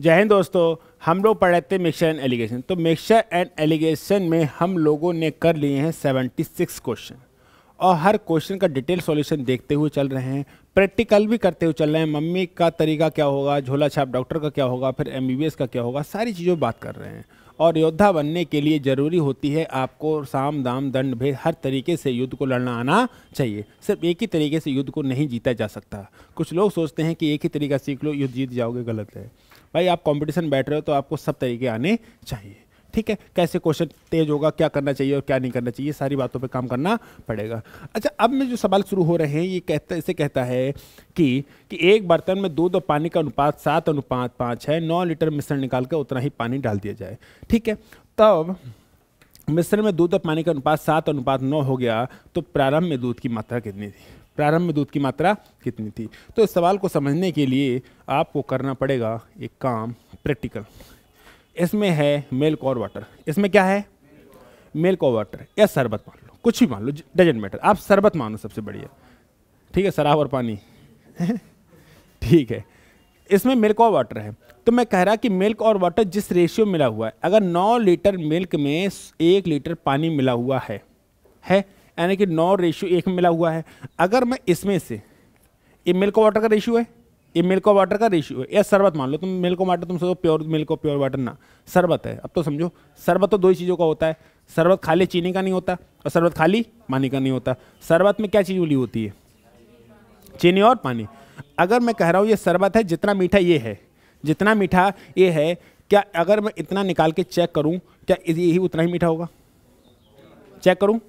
जय हिंद दोस्तों, हम लोग पढ़ रहे थे मिक्सचर एंड एलिगेशन। तो मिक्सचर एंड एलिगेशन में हम लोगों ने कर लिए हैं 76 क्वेश्चन और हर क्वेश्चन का डिटेल सॉल्यूशन देखते हुए चल रहे हैं, प्रैक्टिकल भी करते हुए चल रहे हैं। मम्मी का तरीका क्या होगा, झोला छाप डॉक्टर का क्या होगा, फिर MBBS का क्या होगा, सारी चीज़ों बात कर रहे हैं। और योद्धा बनने के लिए ज़रूरी होती है आपको साम दाम दंड भेद हर तरीके से युद्ध को लड़ना आना चाहिए। सिर्फ एक ही तरीके से युद्ध को नहीं जीता जा सकता। कुछ लोग सोचते हैं कि एक ही तरीका सीख लो युद्ध जीत जाओगे, गलत है भाई। आप कंपटीशन बैठ रहे हो तो आपको सब तरीके आने चाहिए, ठीक है। कैसे क्वेश्चन तेज होगा, क्या करना चाहिए और क्या नहीं करना चाहिए, सारी बातों पे काम करना पड़ेगा। अच्छा, अब में जो सवाल शुरू हो रहे हैं ये कहता है कि एक बर्तन में दूध और पानी का अनुपात 7:5 है। 9 लीटर मिश्रण निकाल कर उतना ही पानी डाल दिया जाए, ठीक है। तब मिश्रण में दूध और पानी का अनुपात 7:9 हो गया तो प्रारंभ में दूध की मात्रा कितनी थी? प्रारंभ में दूध की मात्रा कितनी थी? तो इस सवाल को समझने के लिए आपको करना पड़ेगा एक काम, प्रैक्टिकल। इसमें है मिल्क और वाटर। इसमें क्या है? मिल्क और वाटर या शरबत मान लो, कुछ भी मान लो, डजेंट मैटर। आप शरबत मानो सबसे बढ़िया, ठीक है। शराब और पानी ठीक है। इसमें मिल्क और वाटर है तो मैं कह रहा कि मिल्क और वाटर जिस रेशियो मिला हुआ है, अगर 9 लीटर मिल्क में 1 लीटर पानी मिला हुआ है यानी कि 9:1 में मिला हुआ है। अगर मैं इसमें से, ये मिल्क और वाटर का रेशियो है, ये मिल्क और वाटर का रेशियो है, या शरबत मान लो तुम। मिल्क और वाटर तुम सोचो प्योर मिल्क और प्योर वाटर, ना, शरबत है। अब तो समझो, शरबत तो दो ही चीज़ों का होता है। शरबत खाली चीनी का नहीं होता और शरबत खाली पानी का नहीं होता। शरबत में क्या चीज़ मिली होती है? चीनी और पानी। अगर मैं कह रहा हूँ ये शरबत है, जितना मीठा ये है, जितना मीठा ये है, क्या अगर मैं इतना निकाल के चेक करूँ, क्या यही उतना ही मीठा होगा? चेक करूँ?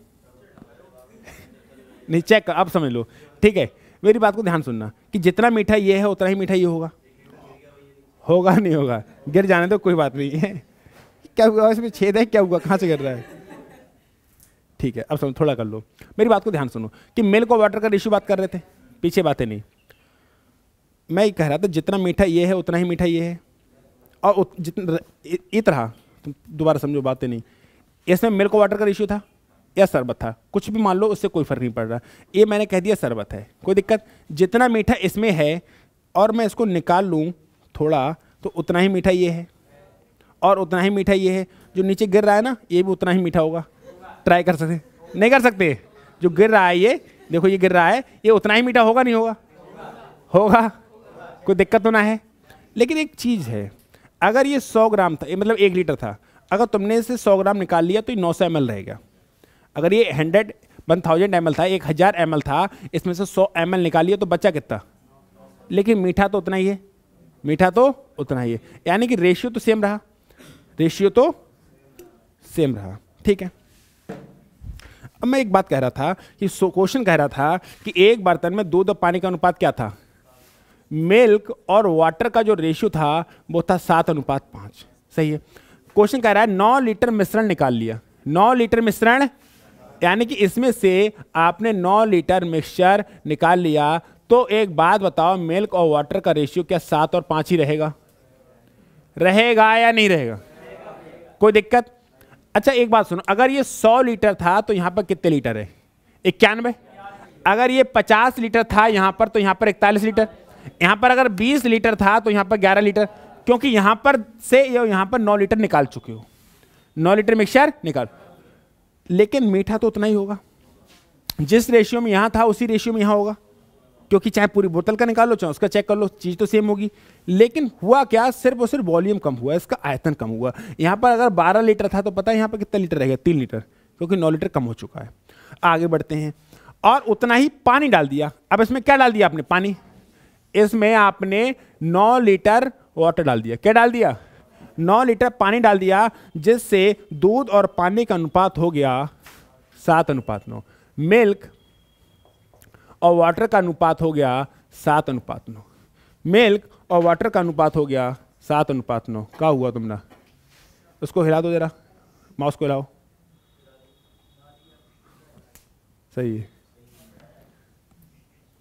नहीं, चेक कर, आप समझ लो, ठीक है। मेरी बात को ध्यान सुनना कि जितना मीठा ये है उतना ही मीठा ये होगा। होगा नहीं होगा? गिर जाने तो कोई बात नहीं है। क्या हुआ इसमें? छेद है, क्या हुआ, कहाँ से गिर रहा है? ठीक है, अब समझ, थोड़ा कर लो। मेरी बात को ध्यान सुनो कि मिल्क और वाटर का रेशियो बात कर रहे थे, पीछे बातें नहीं। मैं ये कह रहा था जितना मीठा ये है उतना ही मीठा ये है, और जितना इस तरह, तुम दोबारा समझो, बातें नहीं। इसमें मिल्क और वाटर का रेशियो था या शरबत था, कुछ भी मान लो, उससे कोई फर्क नहीं पड़ रहा। ये मैंने कह दिया शरबत है, कोई दिक्कत? जितना मीठा इसमें है और मैं इसको निकाल लूँ थोड़ा, तो उतना ही मीठा ये है और उतना ही मीठा ये है। जो नीचे गिर रहा है ना, ये भी उतना ही मीठा होगा। ट्राई कर सकते? नहीं कर सकते? जो गिर रहा है, ये देखो, ये गिर रहा है, ये उतना ही मीठा होगा नहीं होगा? होगा। कोई दिक्कत तो ना है? लेकिन एक चीज़ है, अगर ये 100 ग्राम था, ये मतलब 1 लीटर था, अगर तुमने इसे 100 ग्राम निकाल लिया तो ये 900 ml रहेगा। अगर ये 1000 ml था, 1000 ml था, इसमें से 100 ml निकाल लिया तो बचा कितना? लेकिन मीठा तो उतना ही है, मीठा तो उतना ही है, यानी कि रेशियो तो सेम रहा, रेशियो तो सेम रहा, ठीक है। अब मैं एक बात कह रहा था कि क्वेश्चन कह रहा था कि एक बर्तन में दूध और पानी का अनुपात क्या था? मिल्क और वाटर का जो रेशियो था वो था 7:5, सही है। क्वेश्चन कह रहा है 9 लीटर मिश्रण निकाल लिया। 9 लीटर मिश्रण यानी कि इसमें से आपने 9 लीटर मिक्सचर निकाल लिया, तो एक बात बताओ, मिल्क और वाटर का रेशियो क्या 7 और 5 ही रहेगा? रहेगा या नहीं रहेगा? कोई दिक्कत? अच्छा, एक बात सुनो, अगर ये 100 लीटर था तो यहां पर कितने लीटर है? 91। अगर ये 50 लीटर था यहां पर, तो यहां पर 41 लीटर। यहां पर अगर 20 लीटर था तो यहां पर 11 लीटर, क्योंकि यहां पर से यहां पर 9 लीटर निकाल चुके हो। 9 लीटर मिक्सचर निकाल, लेकिन मीठा तो उतना ही होगा। जिस रेशियो में यहां था उसी रेशियो में यहां होगा, क्योंकि चाहे पूरी बोतल का निकाल लो चाहे उसका चेक कर लो, चीज तो सेम होगी। लेकिन हुआ क्या? सिर्फ और सिर्फ वॉल्यूम कम हुआ, इसका आयतन कम हुआ। यहां पर अगर 12 लीटर था तो पता है यहां पर कितना लीटर रहेगा? 3 लीटर, क्योंकि 9 लीटर कम हो चुका है। आगे बढ़ते हैं, और उतना ही पानी डाल दिया। अब इसमें क्या डाल दिया आपने? पानी। इसमें आपने 9 लीटर वाटर डाल दिया। क्या डाल दिया? 9 लीटर पानी डाल दिया, जिससे दूध और पानी का अनुपात हो गया 7:9। मिल्क और वाटर का अनुपात हो गया 7:9। मिल्क और वाटर का अनुपात हो गया 7:9। क्या हुआ तुमने? उसको हिला दो जरा, माउस को हिलाओ, सही है,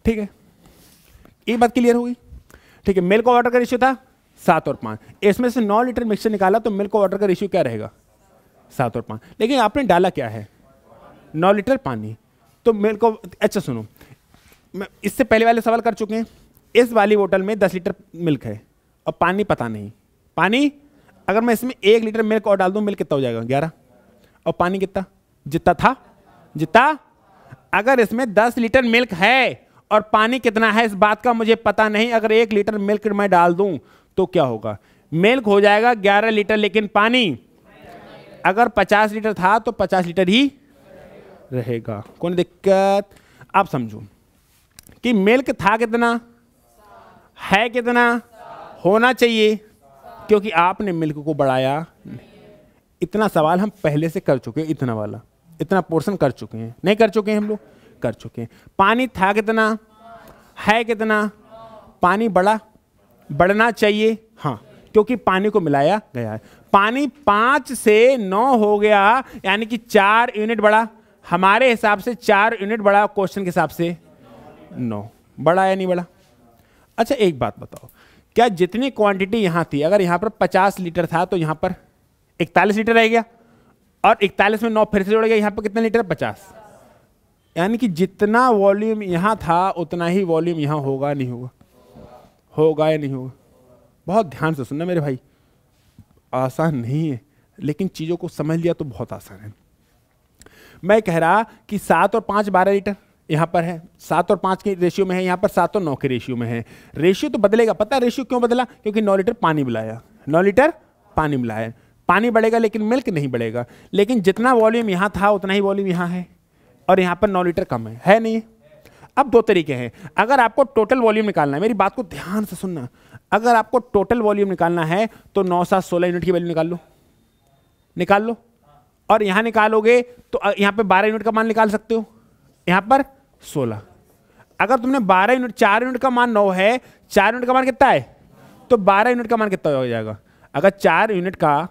ठीक है। ये बात क्लियर होगी, ठीक है। मिल्क और वाटर का रेशियो था 7 और 5। इसमें से 9 लीटर मिक्सचर निकाला तो मिल्क और वाटर का रेशियो क्या रहेगा? 7 और 5। लेकिन आपने डाला क्या है? 9 लीटर पानी। तो मिल्क, अच्छा सुनो, मैं इससे पहले वाले सवाल कर चुके हैं। इस वाली बोतल में 10 लीटर मिल्क है और पानी पता नहीं, पानी, अगर मैं इसमें 1 लीटर मिल्क और डाल दूं, मिल्क कितना हो जाएगा? 11। और पानी कितना? जितना था, जितना। अगर इसमें 10 लीटर मिल्क है और पानी कितना है इस बात का मुझे पता नहीं, अगर 1 लीटर मिल्क मैं डाल दूं तो क्या होगा? मिल्क हो जाएगा 11 लीटर, लेकिन पानी अगर 50 लीटर था तो 50 लीटर ही रहेगा। कौन दिक्कत? आप समझो कि मिल्क था कितना, है कितना, होना चाहिए, क्योंकि आपने मिल्क को बढ़ाया। इतना सवाल हम पहले से कर चुके हैं, इतना वाला, इतना पोर्शन कर चुके हैं, नहीं कर चुके हैं हम लोग? कर चुके हैं। पानी था कितना, है कितना, पानी बढ़ा, बढ़ना चाहिए, हाँ, क्योंकि पानी को मिलाया गया है। पानी 5 से 9 हो गया, यानी कि 4 यूनिट बढ़ा। हमारे हिसाब से 4 यूनिट बढ़ा, क्वेश्चन के हिसाब से 9 बढ़ा या नहीं बढ़ा? अच्छा एक बात बताओ, क्या जितनी क्वांटिटी यहां थी, अगर यहां पर 50 लीटर था तो यहां पर 41 लीटर रह गया, और 41 में 9 फिर से जोड़ गया, यहां पर कितना लीटर? 50। यानी कि जितना वॉल्यूम यहां था उतना ही वॉल्यूम यहां होगा, नहीं होगा? होगा या नहीं होगा? बहुत ध्यान से सुनना मेरे भाई, आसान नहीं है, लेकिन चीजों को समझ लिया तो बहुत आसान है। मैं कह रहा कि 7 और 5 12 लीटर यहां पर है, 7 और 5 के रेशियो में है, यहां पर 7 और 9 के रेशियो में है। रेशियो तो बदलेगा, पता है रेशियो क्यों बदला? क्योंकि 9 लीटर पानी मिलाया, 9 लीटर पानी मिलाया। पानी बढ़ेगा लेकिन मिल्क नहीं बढ़ेगा, लेकिन जितना वॉल्यूम यहां था उतना ही वॉल्यूम यहां है, और यहां पर 9 लीटर कम है नहीं? अब 2 तरीके हैं। अगर आपको टोटल वॉल्यूम निकालना है, मेरी बात को ध्यान से सुनना, अगर आपको टोटल वॉल्यूम निकालना है तो 9 7 16 यूनिट की वैल्यू निकाल लो, निकाल लो। और यहां निकालोगे तो यहां पे 12 यूनिट का मान निकाल सकते हो, यहां पर 16। अगर तुमने 12 यूनिट, 4 यूनिट का मान 9 है, 4 यूनिट का मान कितना है? तो 12 यूनिट का मान कितना हो जाएगा? अगर 4 यूनिट का,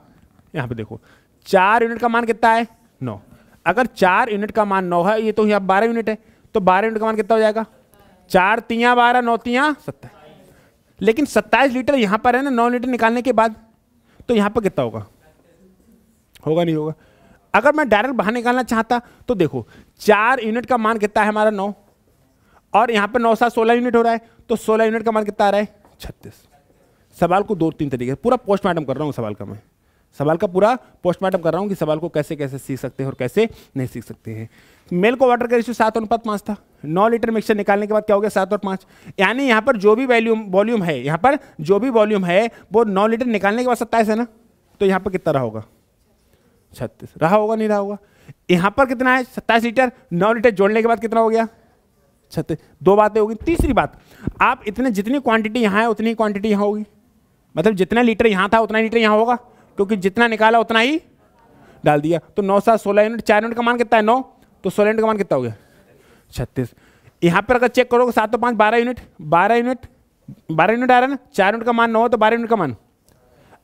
यहां पे देखो, 4 यूनिट का मान कितना है? 9। अगर 4 यूनिट का मान 9 है, ये तो यहाँ 12 यूनिट है, तो 12 यूनिट का मान कितना हो जाएगा? 4 तियां 12, 9 तियां 27। लेकिन 27 लीटर यहां पर है ना 9 लीटर निकालने के बाद, तो यहां पर कितना होगा? होगा नहीं होगा? अगर मैं डायरेक्ट बाहर निकालना चाहता तो देखो, 4 यूनिट का मान कितना है हमारा? 9, और यहां पर 9 7 16 यूनिट हो रहा है, तो 16 यूनिट का मान कितना आ रहा है? 36। सवाल को 2-3 तरीके, पूरा पोस्टमार्टम कर रहा हूं सवाल का, मैं सवाल का पूरा पोस्टमार्टम कर रहा हूं कि सवाल को कैसे कैसे सीख सकते हैं और कैसे नहीं सीख सकते हैं। मिल्क को वाटर का रेशियो 7:5 था। 9 लीटर मिक्सचर निकालने के बाद क्या हो गया? 7 और 5। यानी यहां पर जो भी वॉल्यूम है, यहां पर जो भी वॉल्यूम है वो 9 लीटर निकालने के बाद 27 है ना, तो यहां पर कितना रहा होगा? 36 रहा होगा, नहीं रहा होगा? यहां पर कितना है? 27 लीटर, 9 लीटर जोड़ने के बाद कितना हो गया? 36। 2 बातें होगी। तीसरी बात, आप इतने जितनी क्वांटिटी यहां है उतनी क्वांटिटी यहां होगी, मतलब जितना लीटर यहां था उतना लीटर यहां होगा, क्योंकि जितना निकाला उतना ही डाल दिया। तो 9 7 16 यूनिट, 4 यूनिट का मान कितना है? 9, तो 16 यूनिट का मान कितना हो गया? 36। यहां पर अगर चेक करोगे 7 और 5 12 यूनिट, 12 यूनिट, 12 यूनिट आ रहा है ना, 4 यूनिट का मान 9 है तो 12 यूनिट का मान।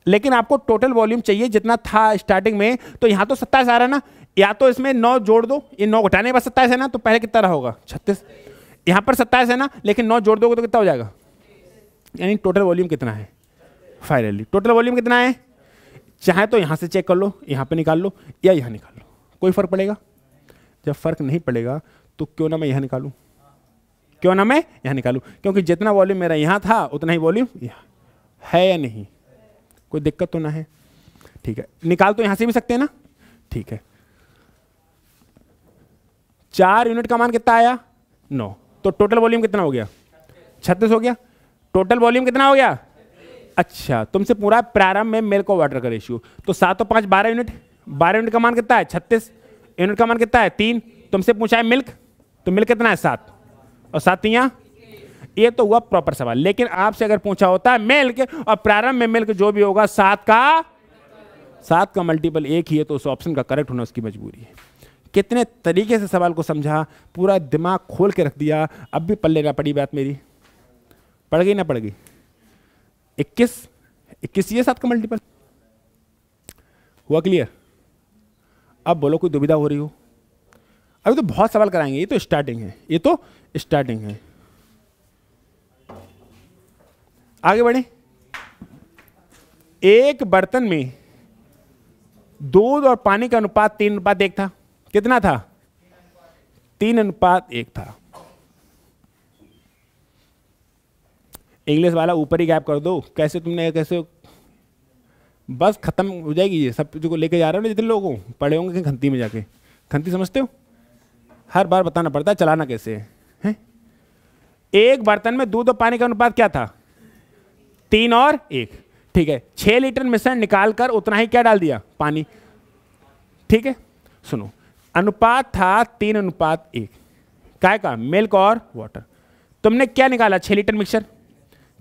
लेकिन आपको टोटल वॉल्यूम चाहिए जितना था स्टार्टिंग में, तो यहां तो 27 आ रहा है ना, या तो इसमें 9 जोड़ दो, ये 9 घटाने के बाद 27 है ना, तो पहले कितना रहा होगा? 36। यहां पर 27 है ना, लेकिन 9 जोड़ दोगे तो कितना हो जाएगा? यानी टोटल वॉल्यूम कितना है? फाइनली टोटल वॉल्यूम कितना है? चाहे तो यहां से चेक कर लो, यहां पे निकाल लो, या यहां निकाल लो, कोई फर्क पड़ेगा? जब फर्क नहीं पड़ेगा तो क्यों ना मैं यहां निकालूं, क्यों ना मैं यहां निकालूं, क्योंकि जितना वॉल्यूम मेरा यहां था उतना ही वॉल्यूम यहां है, या नहीं? कोई दिक्कत तो ना है? ठीक है, निकाल तो यहां से भी सकते हैं ना? ठीक है। 4 यूनिट का मान कितना आया? 9। तो टोटल वॉल्यूम कितना हो गया? 36 हो गया। टोटल वॉल्यूम कितना हो गया? अच्छा, तुमसे पूरा प्रारंभ में मिल्क और वाटर का रेशियो, तो 7 और 5 12 यूनिट, 12 यूनिट का मान कितना है? 36। यूनिट का मान कितना है? 3। तुमसे पूछा है मिल्क, तो मिल्क कितना है? 7, और 7 तियां, ये तो हुआ प्रॉपर सवाल। लेकिन आपसे अगर पूछा होता है मिल्क और प्रारंभ में मिल्क जो भी होगा 7 का मल्टीपल 1 ही है, तो उस ऑप्शन का करेक्ट होना उसकी मजबूरी है। कितने तरीके से सवाल को समझा, पूरा दिमाग खोल के रख दिया। अब भी पल्ले ना पड़ी बात मेरी, पड़ गई ना पड़ गई? 21 ये 7 का मल्टीपल हुआ। क्लियर? अब बोलो कोई दुविधा हो रही हो? अभी तो बहुत सवाल कराएंगे, ये तो स्टार्टिंग है, ये तो स्टार्टिंग है। आगे बढ़े। एक बर्तन में दूध और पानी का अनुपात 3:1 था। कितना था? 3:1 था। इंग्लिश वाला ऊपर ही गैप कर दो, कैसे तुमने कैसे बस खत्म हो जाएगी ये सब जो लेके जा रहे हो ना, जितने लोग हो पढ़े होंगे कहीं खंती में जाके। खंती समझते हो? हर बार बताना पड़ता है चलाना कैसे है। एक बर्तन में दूध और पानी का अनुपात क्या था? 3 और 1। ठीक है, 6 लीटर मिश्रण निकालकर उतना ही क्या डाल दिया? पानी। ठीक है, सुनो, अनुपात था 3:1 काय का? मिल्क और वाटर। तुमने क्या निकाला? 6 लीटर मिक्सचर।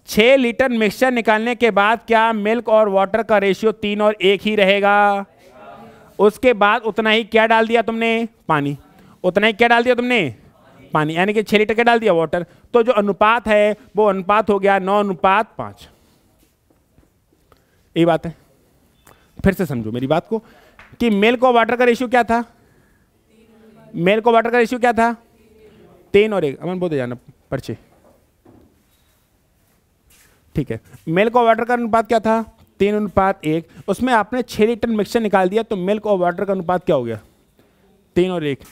6 लीटर मिक्सचर निकालने के बाद क्या मिल्क और वाटर का रेशियो 3 और 1 ही रहेगा? उसके बाद उतना ही क्या डाल दिया तुमने? पानी। उतना ही क्या डाल दिया तुमने? पानी, यानी कि 6 लीटर क्या डाल दिया? वाटर। तो जो अनुपात है वो अनुपात हो गया 9:5। यही बात है। फिर से समझो मेरी बात को कि मिल्क और वाटर का रेशियो क्या था? मिल्क और वाटर का रेशियो क्या था? 3 और 1। अमन बोलते जाना पर्चे। ठीक है, मिल्क और वाटर का अनुपात क्या था? 3:1। उसमें आपने 6 लीटर मिक्सचर निकाल दिया, तो मिल्क और वाटर का अनुपात क्या हो गया? 3 और 1।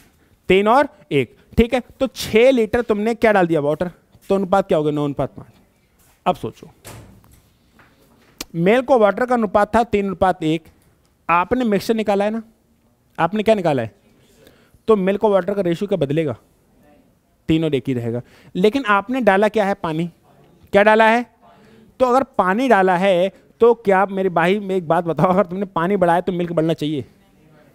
3 और 1। ठीक है, तो 6 लीटर तुमने क्या डाल दिया? वाटर। तो अनुपात क्या हो गया? 9:5। अब सोचो, मिल्क और वाटर का अनुपात था 3:1। आपने मिक्सचर निकाला है ना, आपने क्या निकाला है? तो मिल्क और वाटर का रेशियो क्या बदलेगा? 3 और 1 ही रहेगा। लेकिन आपने डाला क्या है? पानी। क्या डाला है? तो अगर पानी डाला है तो क्या मेरे भाई में एक बात बताओ, अगर तुमने पानी बढ़ाया तो मिल्क बढ़ना चाहिए।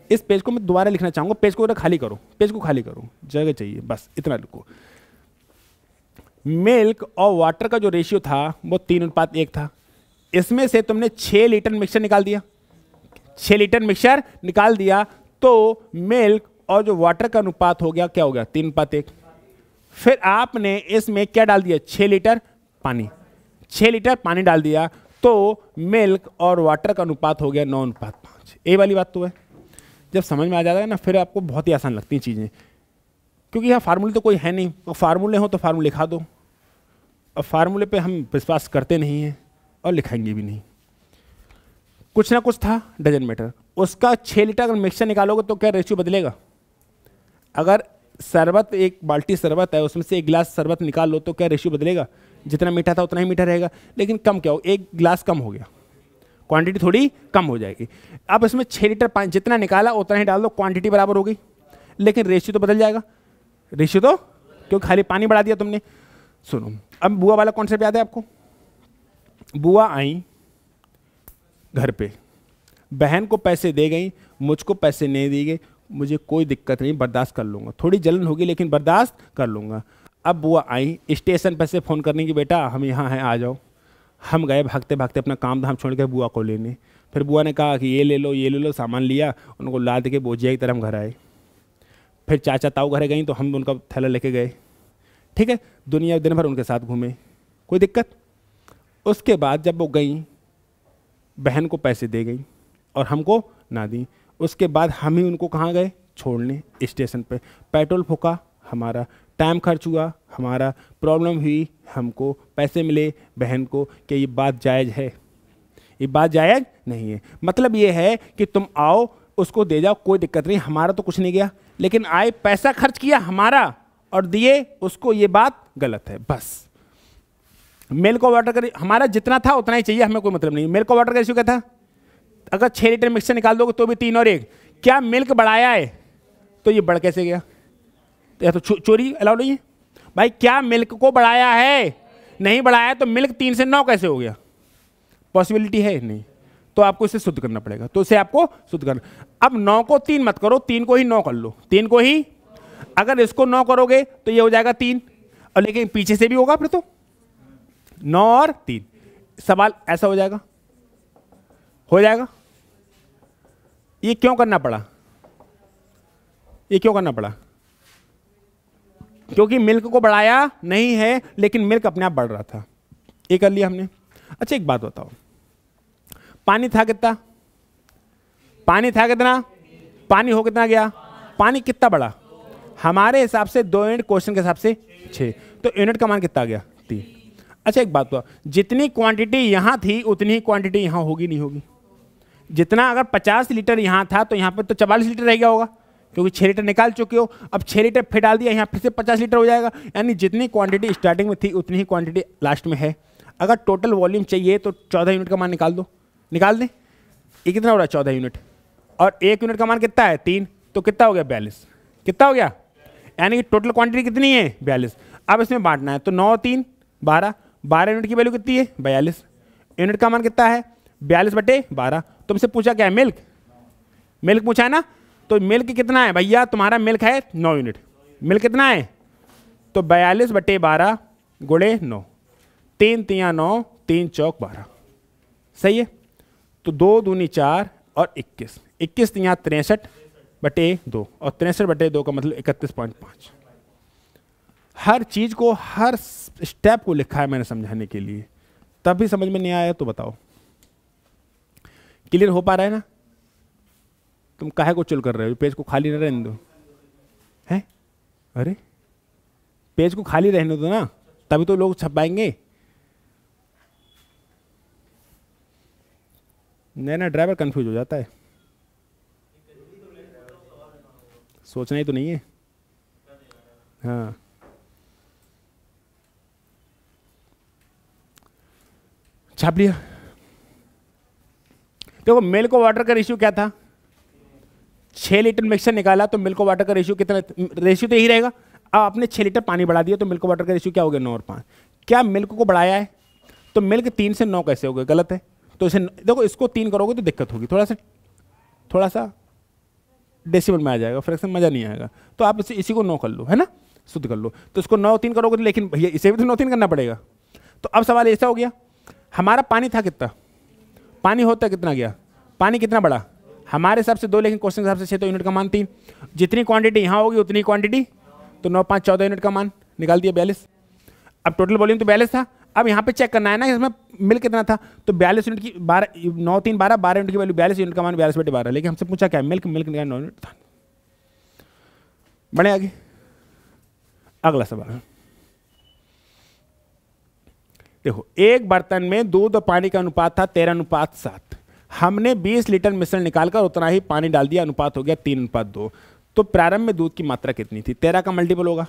इस पेज को मैं दोबारा लिखना चाहूंगा, पेज को खाली करो, पेज को खाली करो, जगह चाहिए, बस इतना लिखो। मिल्क और वाटर का जो रेशियो था वो 3:1 था। इसमें से तुमने 6 लीटर मिक्सचर निकाल दिया। 6 लीटर मिक्सचर निकाल दिया तो मिल्क और जो वाटर का अनुपात हो गया क्या हो गया? 3:1। फिर आपने इसमें क्या डाल दिया? 6 लीटर पानी। 6 लीटर पानी डाल दिया तो मिल्क और वाटर का अनुपात हो गया 9:5। ये वाली बात तो है। जब समझ में आ जाता है ना फिर आपको बहुत ही आसान लगती हैं चीज़ें, क्योंकि यहाँ फार्मूले तो कोई है नहीं। तो फार्मूले हो तो फार्मूले लिखा दो, और फार्मूले पे हम विश्वास करते नहीं हैं और लिखाएंगे भी नहीं। कुछ ना कुछ था, डजन मैटर। उसका 6 लीटर अगर मिक्सचर निकालोगे तो क्या रेशियो बदलेगा? अगर शरबत, एक बाल्टी शरबत है, उसमें से 1 गिलास शरबत निकाल लो तो क्या रेशियो बदलेगा? जितना मीठा था उतना ही मीठा रहेगा। लेकिन कम क्या हो? 1 गिलास कम हो गया, क्वांटिटी थोड़ी कम हो जाएगी। अब इसमें 6 लीटर पानी जितना निकाला उतना ही डाल दो, क्वांटिटी बराबर हो गई, लेकिन रेशियो तो बदल जाएगा। रेशियो तो, क्योंकि खाली पानी बढ़ा दिया तुमने। सुनो, अब बुआ वाला कॉन्सेप्ट याद है आपको? बुआ आई घर पे, बहन को पैसे दे गई, मुझको पैसे नहीं दी गए। मुझे कोई दिक्कत नहीं, बर्दाश्त कर लूँगा, थोड़ी जलन होगी लेकिन बर्दाश्त कर लूँगा। अब बुआ आई, स्टेशन पर से फ़ोन करने की, बेटा हम यहाँ हैं आ जाओ। हम गए भागते भागते अपना काम धाम छोड़ के बुआ को लेने। फिर बुआ ने कहा कि ये ले लो, ये ले लो, सामान लिया, उनको लाद के बोझिया की तरह हम घर आए। फिर चाचा ताऊ घर गई तो हम उनका थैला लेके गए। ठीक है, दुनिया दिन भर उनके साथ घूमे, कोई दिक्कत। उसके बाद जब वो गई, बहन को पैसे दे गई और हमको ना दी। उसके बाद हम ही उनको कहाँ गए? छोड़ने स्टेशन पे। पेट्रोल फूका हमारा, टाइम खर्च हुआ हमारा, प्रॉब्लम हुई हमको, पैसे मिले बहन को। कि ये बात जायज़ है? ये बात जायज़ नहीं है। मतलब ये है कि तुम आओ, उसको दे जाओ, कोई दिक्कत नहीं, हमारा तो कुछ नहीं गया, लेकिन आए, पैसा खर्च किया हमारा और दिए उसको, ये बात गलत है। बस मिल्क और वाटर का हमारा जितना था उतना ही चाहिए, हमें कोई मतलब नहीं। मिल्क और वाटर का रेशियो क्या था? अगर 6 लीटर मिक्सचर निकाल दोगे तो भी 3 और 1। क्या मिल्क बढ़ाया है? तो ये बढ़ कैसे गया? या तो चोरी अलाउ नहीं है भाई। क्या मिल्क को बढ़ाया है? नहीं बढ़ाया, तो मिल्क 3 से 9 कैसे हो गया? पॉसिबिलिटी है नहीं, तो आपको इसे शुद्ध करना पड़ेगा। तो इसे आपको शुद्ध करना। अब 9 को 3 मत करो, 3 को ही 9 कर लो। 3 को ही, अगर इसको 9 करोगे तो ये हो जाएगा 3, और लेकिन पीछे से भी होगा फिर तो 9 और 3। सवाल ऐसा हो जाएगा, हो जाएगा। ये क्यों करना पड़ा? ये क्यों करना पड़ा? क्योंकि मिल्क को बढ़ाया नहीं है, लेकिन मिल्क अपने आप बढ़ रहा था। ये कर लिया हमने। अच्छा एक बात बताओ, पानी था कितना? पानी था कितना? पानी हो कितना गया? पानी कितना बढ़ा? हमारे हिसाब से 2 यूनिट, क्वेश्चन के हिसाब से 6, तो यूनिट का मान कितना गया? 3। अच्छा एक बात बताओ, जितनी क्वांटिटी यहां थी उतनी ही क्वांटिटी यहां होगी नहीं होगी? जितना अगर 50 लीटर यहां था तो यहां पर तो 44 लीटर रह गया होगा, क्योंकि 6 लीटर निकाल चुके हो। अब 6 लीटर फिर डाल दिया, यहाँ फिर से 50 लीटर हो जाएगा। यानी जितनी क्वांटिटी स्टार्टिंग में थी उतनी ही क्वांटिटी लास्ट में है। अगर टोटल वॉल्यूम चाहिए तो 14 यूनिट का मान निकाल दो। निकाल दें? ये कितना हो रहा है 14 यूनिट, और 1 यूनिट का मान कितना है 3, तो कितना हो गया 42, कितना हो गया, यानी कि टोटल क्वांटिटी कितनी है 42। अब इसमें बांटना है तो 9 3 12, 12 यूनिट की वैल्यू कितनी है 42, यूनिट का मान कितना है 42/12। तुमसे पूछा क्या है मिल्क, मिल्क पूछा है ना, तो मिल्क कितना है भैया, तुम्हारा मिल्क है 9 यूनिट, मिल्क कितना है, तो 42/12 गुणे 9, 3 3 9, 3 चौक 12, सही है। तो 2 दूनी 4 और 21, 21 3 63/2, और 63/2 का मतलब 31.5। हर चीज को, हर स्टेप को लिखा है मैंने समझाने के लिए, तब भी समझ में नहीं आया तो बताओ, क्लियर हो पा रहा है ना। तुम काहे को चुल कर रहे हो, पेज को खाली न रहने दो, हैं, अरे पेज को खाली रहने दो ना, तभी तो लोग छपाएंगे। नया नया ड्राइवर कंफ्यूज हो जाता है, सोचना ही तो नहीं है। हाँ छाप लिया। देखो मिल्क और वाटर का रेशियो क्या था, 6 लीटर मिक्सचर निकाला तो मिल्क और वाटर का रेशियो कितना, रेशियो तो यही रहेगा। अब आपने 6 लीटर पानी बढ़ा दिया तो मिल्क और वाटर का रेशियो क्या हो गया 9 और 5। क्या मिल्क को बढ़ाया है, तो मिल्क 3 से 9 कैसे हो गया, गलत है। तो इसे देखो, इसको 3 करोगे तो दिक्कत होगी, थोड़ा सा डेसिमल में आ जाएगा, फ्रैक्शन मजा नहीं आएगा। तो आप इसी को 9 कर लो, है ना, शुद्ध कर लो। तो इसको 9 3 करोगे तो, लेकिन भैया इसे भी तो 9 3 करना पड़ेगा। तो अब सवाल ऐसा हो गया, हमारा पानी था कितना, पानी होता कितना गया, पानी कितना बढ़ा हमारे हिसाब से 2, लेकिन क्वेश्चन के हिसाब से 6, तो यूनिट का मान 3। जितनी क्वांटिटी यहाँ होगी उतनी क्वांटिटी, तो 9 5 14 यूनिट का मान निकाल दिया 42। अब टोटल वॉल्यूम तो 42 था, अब यहाँ पे चेक करना है ना इसमें मिल्क कितना था, तो 42 यूनिट की 12 9 3 12 12 यूनिट की वैल्यू 42, यूनिट का मान 42/12, लेकिन हमसे पूछा क्या मिल्क, मिल्क 9 यूनिट था। बढ़े आगे, अगला सवाल देखो, एक बर्तन में दूध और पानी का अनुपात था 13:7, हमने 20 लीटर मिश्रण निकालकर उतना ही पानी डाल दिया, अनुपात हो गया 3:2। तो प्रारंभ में दूध की मात्रा कितनी थी, 13 का मल्टीपल होगा,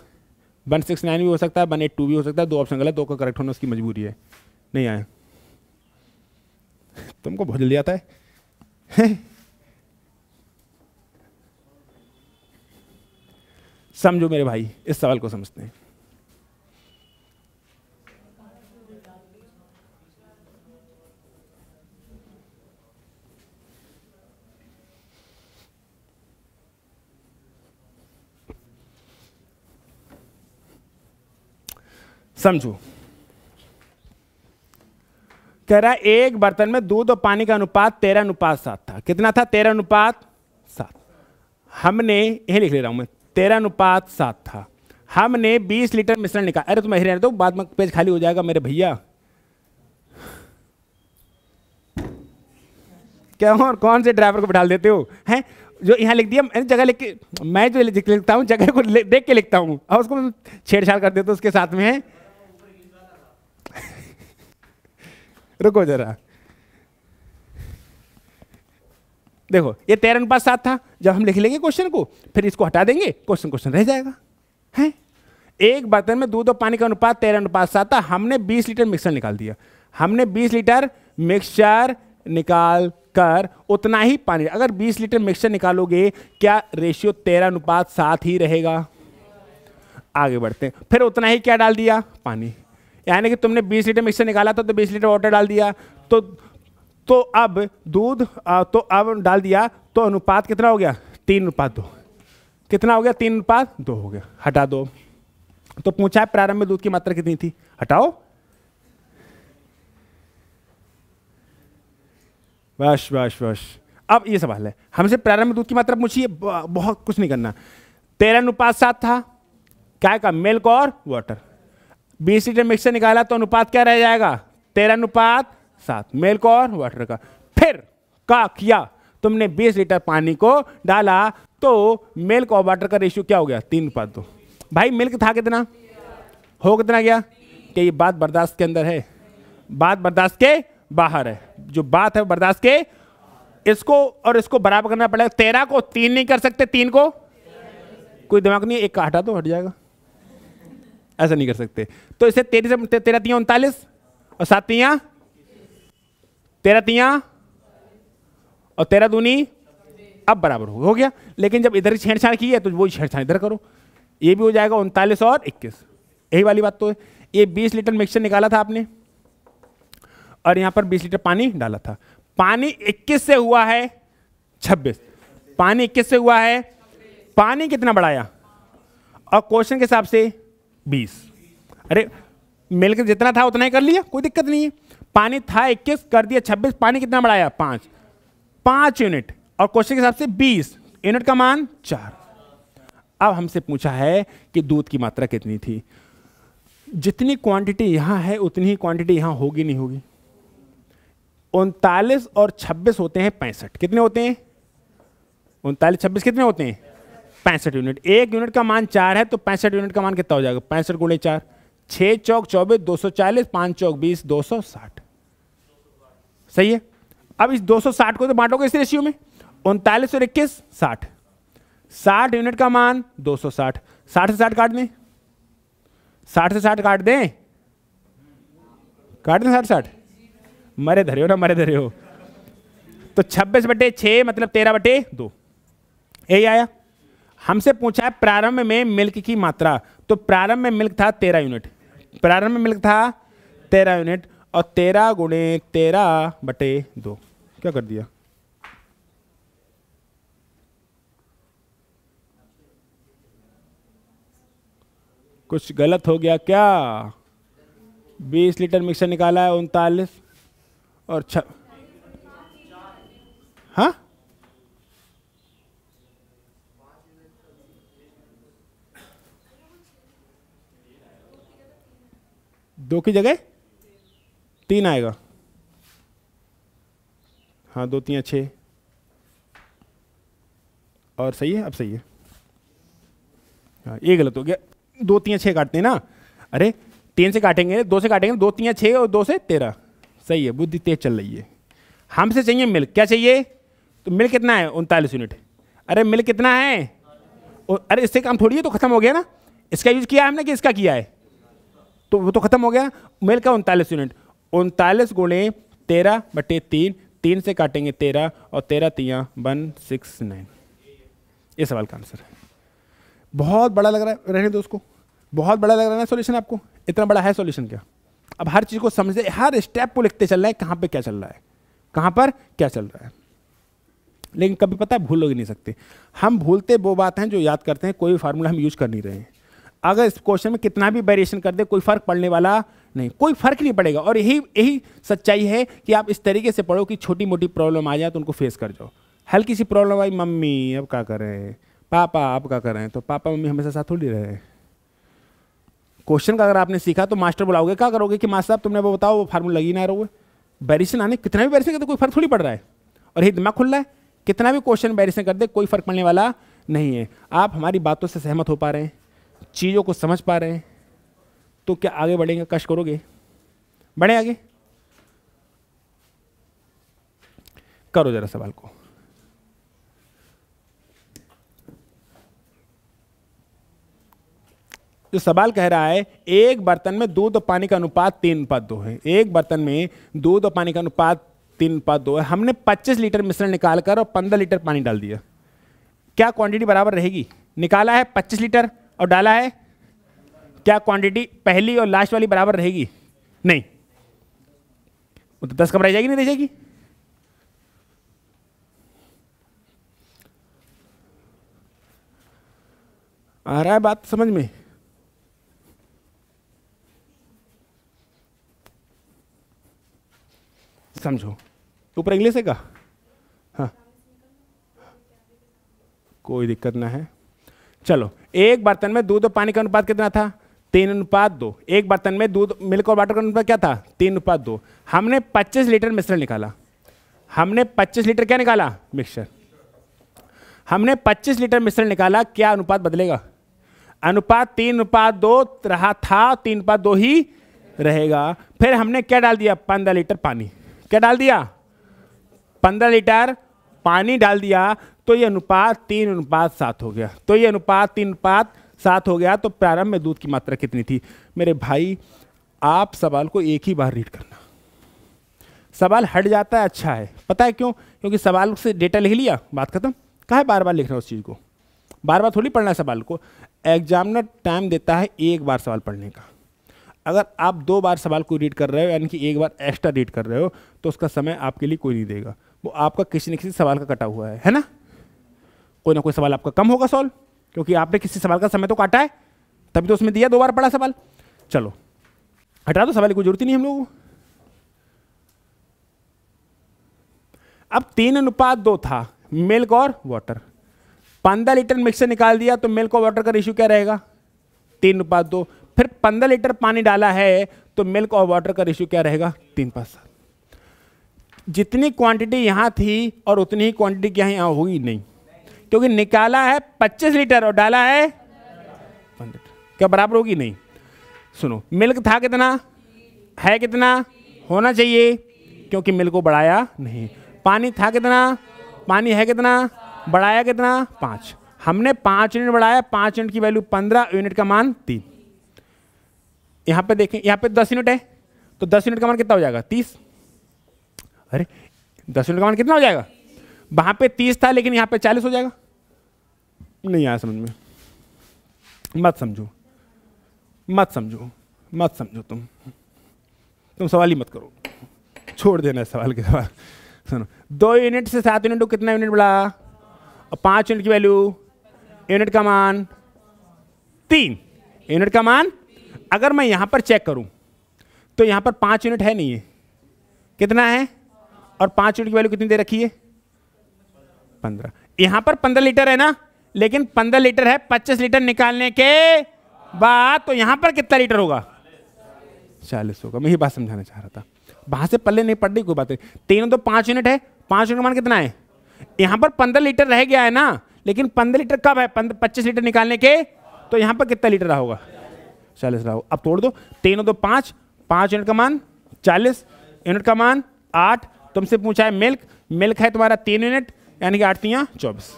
169 भी हो सकता है, 182 भी हो सकता है, 2 ऑप्शन गलत, 2 का करेक्ट होना उसकी मजबूरी है। नहीं आया तुमको बहुत जल्दी आता है। समझो मेरे भाई, इस सवाल को समझते हैं। समझो, कह रहा है एक बर्तन में दूध और पानी का अनुपात 13:7 था। कितना था 13:7, हमने यही लिख ले रहा हूं मैं, 13:7 था, हमने 20 लीटर मिश्रण निकाला। अरे तुम यही रहने दो, बाद में पेज खाली हो जाएगा मेरे भैया। क्या और कौन से ड्राइवर को बिठा देते हो हैं, जो यहाँ लिख दिया मैंने, जगह लिख के, मैं जो लिखता हूँ जगह को देख के लिखता हूँ, और उसको छेड़छाड़ कर देते हो उसके साथ में है। रुको जरा, देखो ये 13:7 था, जब हम लिख लेंगे क्वेश्चन को फिर इसको हटा देंगे, क्वेश्चन रह जाएगा। हैं, एक बर्तन में दूध और पानी का अनुपात 13:7 था, हमने 20 लीटर मिक्सचर निकाल दिया, हमने 20 लीटर मिक्सचर निकाल कर उतना ही पानी, अगर 20 लीटर मिक्सचर निकालोगे क्या रेशियो 13:7 ही रहेगा। आगे बढ़ते हैं, फिर उतना ही क्या डाल दिया पानी, यानी कि तुमने 20 लीटर मिक्सचर निकाला था तो 20 लीटर वाटर डाल दिया, तो अब दूध तो अब डाल दिया, तो अनुपात कितना हो गया 3:2, कितना हो गया 3:2 हो गया, हटा दो। तो पूछा है प्रारंभ में दूध की मात्रा कितनी थी, हटाओ, बस बस बस। अब ये सवाल है, हमसे प्रारंभ में दूध की मात्रा पूछिए, बहुत कुछ नहीं करना। 13:7 था, क्या का मिल्क और वाटर, 20 लीटर मिक्सचर निकाला तो अनुपात क्या रह जाएगा 13:7, मिल्क और वाटर का। फिर क्या किया तुमने, 20 लीटर पानी को डाला तो मिल्क और वाटर का रेशियो क्या हो गया 3:2। भाई मिल्क था कितना, हो कितना गया, कि ये बात बर्दाश्त के अंदर है, बात बर्दाश्त के बाहर है। जो बात है बर्दाश्त के, इसको और इसको बराबर करना पड़ेगा। 13 को 3 नहीं कर सकते, 3 को कोई दिमाग नहीं, एक का हटा दो, हट जाएगा, ऐसा नहीं कर सकते। तो इसे 13 से 13 3 39 और 7 3 13 3 और 13 दूनी अब बराबर हो गया। लेकिन जब इधर छेड़छाड़ की है तो वही छेड़छाड़ इधर करो, ये भी हो जाएगा 39 और 21, यही वाली बात तो है। ये 20 लीटर मिक्सचर निकाला था आपने और यहां पर 20 लीटर पानी डाला था। पानी 21 से हुआ है 26, पानी 21 से हुआ है, पानी कितना बढ़ाया और क्वेश्चन के हिसाब से 20। अरे मिलकर जितना था उतना ही कर लिया, कोई दिक्कत नहीं है। पानी था 21 कर दिया 26, पानी कितना बढ़ाया 5 यूनिट और क्वेश्चन के हिसाब से 20 यूनिट का मान 4। अब हमसे पूछा है कि दूध की मात्रा कितनी थी। जितनी क्वांटिटी यहां है उतनी ही क्वांटिटी यहां होगी नहीं होगी। 39 और 26 होते हैं 65, कितने होते हैं 39 26 कितने होते हैं 65 यूनिट। 1 यूनिट का मान 4 है तो 65 यूनिट का मान कितना हो जाएगा 65 गुणे 4, 6 चौक 24 240, 5 चौक 20 260। सही है। अब इस 260 को तो बांटोगे इस रेशियो में, 39 और 21 60, 60 यूनिट का मान 260, 60 से 60 काट दें, 60 से 60 काट दें, काट दें 60 60, मरे धरे हो ना मरे धरे हो। तो 26/6 मतलब 13/2, यही आया। हमसे पूछा है प्रारंभ में मिल्क की मात्रा, तो प्रारंभ में मिल्क था 13 यूनिट, प्रारंभ में मिल्क था 13 यूनिट और 13 गुणे 13/2 क्या कर दिया, कुछ गलत हो गया क्या। 20 लीटर मिक्सर निकाला है 39 और हाँ दो की जगह 3 आएगा, हाँ 2 3 6 और सही है। अब सही है, हाँ ये गलत हो गया, 2 3 6 काटते हैं ना, अरे 3 से काटेंगे 2 से काटेंगे, 2 3 6 और 2 से 13। सही है, बुद्धि तेज चल रही है। हमसे चाहिए मिल्क, क्या चाहिए, तो मिल्क कितना है 39 यूनिट। अरे मिल्क कितना है, अरे इससे काम थोड़ी है, तो खत्म हो गया ना, इसका यूज किया हमने कि इसका किया है, तो वो तो खत्म हो गया। मिल्क का 39 यूनिट, 39 गुणे 13/3, 3 से काटेंगे 13 और 13 3 169। ये सवाल का आंसर है। बहुत बड़ा लग रहा है, रहने दो उसको, बहुत बड़ा लग रहा है ना सॉल्यूशन आपको, इतना बड़ा है सॉल्यूशन क्या। अब हर चीज को समझे, हर स्टेप को लिखते चल रहा है, कहां पे क्या चल रहा है, कहां पर क्या चल रहा है। लेकिन कभी पता है भूल ही नहीं सकते हम, भूलते वो बात हैं जो याद करते हैं। कोई फार्मूला हम यूज कर नहीं रहे हैं, अगर इस क्वेश्चन में कितना भी वेरिएशन कर दे कोई फर्क पड़ने वाला नहीं, कोई फर्क नहीं पड़ेगा। और यही सच्चाई है कि आप इस तरीके से पढ़ो कि छोटी मोटी प्रॉब्लम आ जाए तो उनको फेस कर जाओ। हल्की सी प्रॉब्लम आई, मम्मी अब क्या करें, पापा अब क्या करें, तो पापा मम्मी हमेशा साथ थोड़ी रहे। क्वेश्चन का अगर आपने सीखा तो मास्टर बुलाओगे, क्या करोगे कि मास्टर साहब तुमने वो बताओ, वो फार्मूला लगी ना रहोगे। वेरिएशन आने कितना भी वेरिएशन करते कोई फर्क थोड़ी पड़ रहा है, और ये दिमाग खुल रहा है, कितना भी क्वेश्चन वेरिएशन कर दे कोई फर्क पड़ने वाला नहीं है। आप हमारी बातों से सहमत हो पा रहे हैं, चीज़ों को समझ पा रहे हैं, तो क्या आगे बढ़ेंगे, कष्ट करोगे, बढ़े आगे। करो जरा सवाल को। जो सवाल कह रहा है एक बर्तन में दूध और पानी का अनुपात 3:2 है, एक बर्तन में दूध और पानी का अनुपात 3:2 है। हमने 25 लीटर मिश्रण निकालकर और 15 लीटर पानी डाल दिया, क्या क्वांटिटी बराबर रहेगी। निकाला है 25 लीटर और डाला है, क्या क्वांटिटी पहली और लास्ट वाली बराबर रहेगी, नहीं, वो तो 10 कम रह जाएगी, नहीं रह जाएगी। आ रहा है बात समझ में। समझो, ऊपर इंग्लिश है का, हाँ कोई दिक्कत ना है। चलो, एक बर्तन में दूध और पानी का अनुपात कितना था 3:2। एक बर्तन में दूध, मिल्क और वाटर का अनुपात क्या था 3:2। हमने 25 लीटर मिश्रण निकाला, हमने 25 लीटर क्या निकाला मिक्सचर, हमने 25 लीटर मिश्रण निकाला, क्या अनुपात बदलेगा, अनुपात 3:2 रहा था, 3:2 ही रहेगा। फिर हमने क्या डाल दिया 15 लीटर पानी, क्या डाल दिया 15 लीटर पानी डाल दिया, तो ये अनुपात 3:7 हो गया, तो ये अनुपात 3:7 हो गया। तो प्रारंभ में दूध की मात्रा कितनी थी। मेरे भाई आप सवाल को एक ही बार रीड करना, सवाल हट जाता है, अच्छा है। पता है क्यों? क्योंकि सवाल से डेटा लिख लिया, बात खत्म। काहे बार बार लिख रहे हो उस चीज़ को? बार बार थोड़ी पढ़ना है सवाल को। एग्जामिनर टाइम देता है एक बार सवाल पढ़ने का। अगर आप 2 बार सवाल को रीड कर रहे हो, यानी कि एक बार एक्स्ट्रा रीड कर रहे हो, तो उसका समय आपके लिए कोई नहीं देगा। वो आपका किसी न किसी सवाल का कटा हुआ है ना? कोई ना कोई सवाल आपका कम होगा सॉल्व, क्योंकि आपने किसी सवाल का समय तो काटा है, तभी तो उसमें दिया 2 बार पढ़ा सवाल। चलो हटा दो, सवाल की कोई जरूरत ही नहीं हम लोगों को। अब 3:2 था मिल्क और वाटर, 15 लीटर मिक्सर निकाल दिया, तो मिल्क और वाटर का रेशियो क्या रहेगा? 3:2। फिर 15 लीटर पानी डाला है, तो मिल्क और वाटर का रेशियो क्या रहेगा? 3:7। जितनी क्वांटिटी यहां थी और उतनी ही क्वांटिटी क्या यहां होगी? नहीं, क्योंकि निकाला है 25 लीटर और डाला है 15 लीटर। क्या बराबर होगी? नहीं। सुनो, मिल्क था कितना, है कितना, होना चाहिए, क्योंकि मिल्क को बढ़ाया नहीं। पानी था कितना, पानी है कितना, बढ़ाया कितना? 5। हमने 5 यूनिट बढ़ाया, 5 यूनिट की वैल्यू 15, यूनिट का मान 3। यहां पे देखें, यहां पे 10 यूनिट है, तो 10 यूनिट का मान कितना हो जाएगा? 30। अरे 10 यूनिट का मान कितना हो जाएगा? वहां पे 30 था, लेकिन यहां पे 40 हो जाएगा। नहीं आया समझ में? मत समझो, मत समझो, मत समझो। तुम सवाल ही मत करो, छोड़ देना सवाल के सवाल। सुनो, 2 यूनिट से 7 यूनिट को कितना यूनिट बढ़ा? और 5 यूनिट की वैल्यू, यूनिट का मान 3, यूनिट का मान। अगर मैं यहां पर चेक करूं तो यहां पर 5 यूनिट है नहीं है, कितना है? और 5 यूनिट की वैल्यू कितनी दे रखी है? 15। यहां पर 15 लीटर है ना, लेकिन 15 लीटर है 25 लीटर निकालने के बाद, तो यहां पर कितना लीटर होगा? 40 होगा। मैं ये बात समझाना चाह रहा था, वहां से पल्ले नहीं पड़ रही कोई बात नहीं। 3 तो 5 यूनिट है, 5 यूनिट का मान कितना है? यहां पर 15 लीटर रह गया है ना, लेकिन 15 लीटर कब है? 25 लीटर निकालने के, तो यहां पर कितना लीटर रहा होगा? 40 रहा होगा। अब तोड़ दो, 3 तो 5, 5 यूनिट का मान 40, यूनिट का मान 8। तुमसे पूछा है मिल्क, मिल्क है तुम्हारा 3 यूनिट, यानी कि 8 3 24।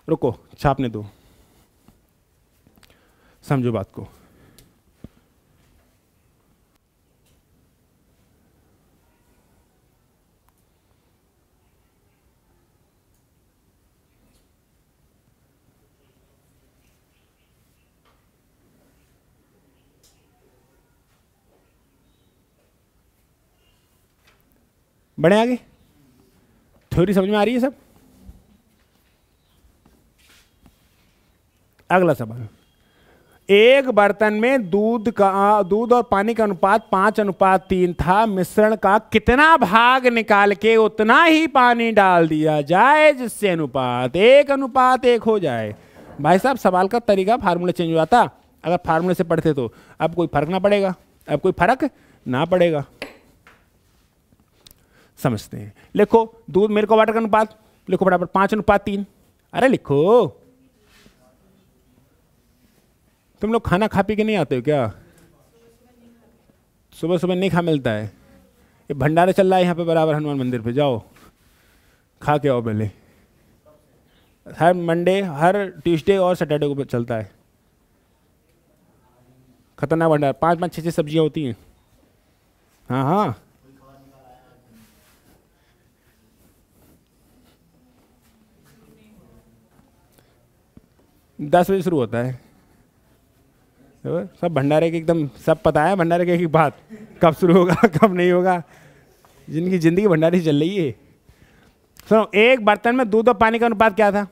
रुको, छापने दो, समझो बात को। बढ़े आगे, थ्योरी समझ में आ रही है सब? अगला सवाल, एक बर्तन में दूध और पानी का अनुपात 5:3 था। मिश्रण का कितना भाग निकाल के उतना ही पानी डाल दिया जाए जिससे अनुपात 1:1 हो जाए? भाई साहब, सवाल का तरीका फार्मूला चेंज हो जाता। अगर फार्मूले से पढ़ते तो अब कोई फर्क ना पड़ेगा, अब कोई फर्क ना पड़ेगा। समझते हैं। लिखो, दूध मिल्क और वाटर का अनुपात लिखो बराबर 5:3। अरे लिखो, तुम लोग खाना खा पी के नहीं आते हो क्या? सुबह सुबह नहीं खा मिलता है? ये भंडारा चल रहा है यहाँ पे बराबर, हनुमान मंदिर पे जाओ खा के आओ पहले। हर मंडे, हर ट्यूसडे और सैटरडे को चलता है। खतरनाक भंडारा, 5-5 6-6 सब्जियां होती हैं। हाँ हाँ, दस बजे शुरू होता है। सब भंडारे के एकदम सब पता है, भंडारे के एक बात, कब शुरू होगा कब नहीं होगा। जिनकी जिंदगी भंडारी चल रही है। सुनो, एक बर्तन में दूध और पानी का अनुपात क्या था?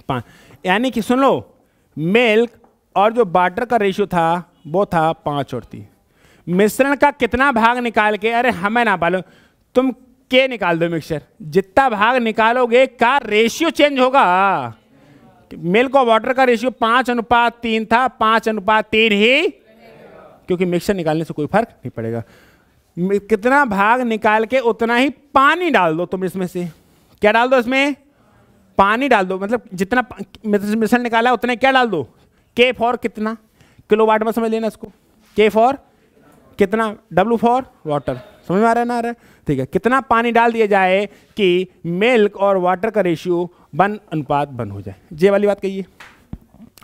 5। यानी कि सुन लो, मिल्क और जो वाटर का रेशियो था वो था 5:3। मिश्रण का कितना भाग निकाल के, अरे हमें ना पालो, तुम के निकाल दो मिक्सचर, जितना भाग निकालोगे का रेशियो चेंज होगा। मिल्क और वाटर का रेशियो 5:3 था, 5:3 ही, क्योंकि मिक्सचर निकालने से कोई फर्क नहीं पड़ेगा। कितना भाग निकाल के उतना ही पानी डाल दो। तुम इसमें से क्या डाल दो? इसमें पानी डाल दो, मतलब जितना मिश्रण निकाला उतना क्या डाल दो? के फॉर कितना, किलोवाट में समझ लेना इसको। के फॉर कितना, डब्ल्यू फॉर वाटर। समझ में आ रहा है ना? आ रहा है? ठीक है। कितना पानी डाल दिया जाए कि मिल्क और वाटर का रेशियो 1:1 हो जाए। ये वाली बात कहिए।